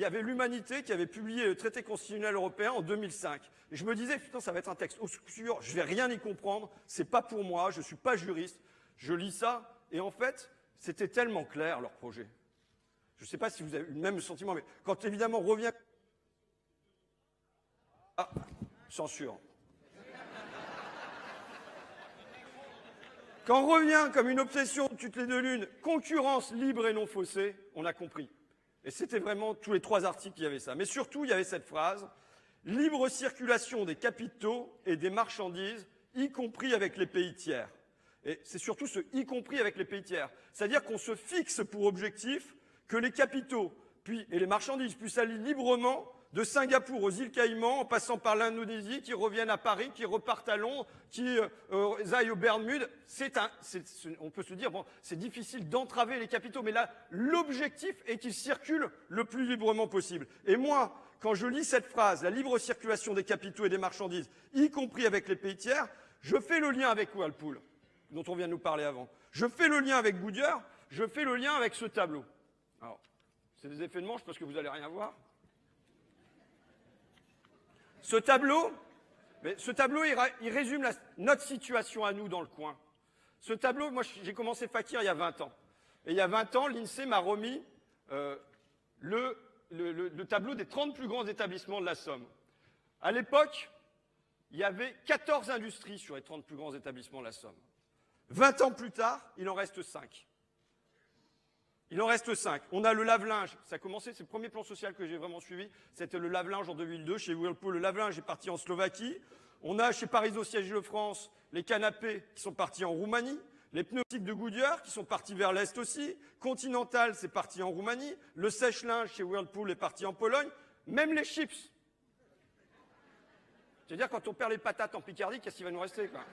il y avait l'Humanité qui avait publié le traité constitutionnel européen en 2005. Et je me disais, putain, ça va être un texte obscur, je vais rien y comprendre, c'est pas pour moi, je suis pas juriste. Je lis ça, et en fait, c'était tellement clair, leur projet. Je ne sais pas si vous avez eu le même sentiment, mais quand évidemment on revient... Ah, censure. Quand on revient comme une obsession de toutes les deux lunes, concurrence libre et non faussée, on a compris. Et c'était vraiment tous les 3 articles qui avaient ça. Mais surtout, il y avait cette phrase, libre circulation des capitaux et des marchandises, y compris avec les pays tiers. Et c'est surtout ce y compris avec les pays tiers. C'est-à-dire qu'on se fixe pour objectif que les capitaux et les marchandises puissent aller librement de Singapour aux îles Caïmans, en passant par l'Indonésie, qui reviennent à Paris, qui repartent à Londres, qui aillent aux Bermudes. On peut se dire, bon, c'est difficile d'entraver les capitaux, mais là, l'objectif est qu'ils circulent le plus librement possible. Et moi, quand je lis cette phrase, la libre circulation des capitaux et des marchandises, y compris avec les pays tiers, je fais le lien avec Whirlpool, dont on vient de nous parler avant. Je fais le lien avec Goodyear, je fais le lien avec ce tableau. Alors, c'est des effets de manche parce que vous n'allez rien voir. Ce tableau, il résume notre situation à nous dans le coin. Ce tableau, moi j'ai commencé Fakir il y a 20 ans. Et il y a 20 ans, l'INSEE m'a remis le tableau des 30 plus grands établissements de la Somme. À l'époque, il y avait 14 industries sur les 30 plus grands établissements de la Somme. 20 ans plus tard, il en reste 5. Il en reste 5. On a le lave-linge. Ça a commencé, c'est le premier plan social que j'ai vraiment suivi. C'était le lave-linge en 2002. Chez Whirlpool, le lave-linge est parti en Slovaquie. On a chez Parizeau Siège de France les canapés qui sont partis en Roumanie. Les pneumatiques de Goodyear qui sont partis vers l'Est aussi. Continental, c'est parti en Roumanie. Le sèche-linge chez Whirlpool est parti en Pologne. Même les chips. C'est-à-dire, quand on perd les patates en Picardie, qu'est-ce qui va nous rester, quoi ?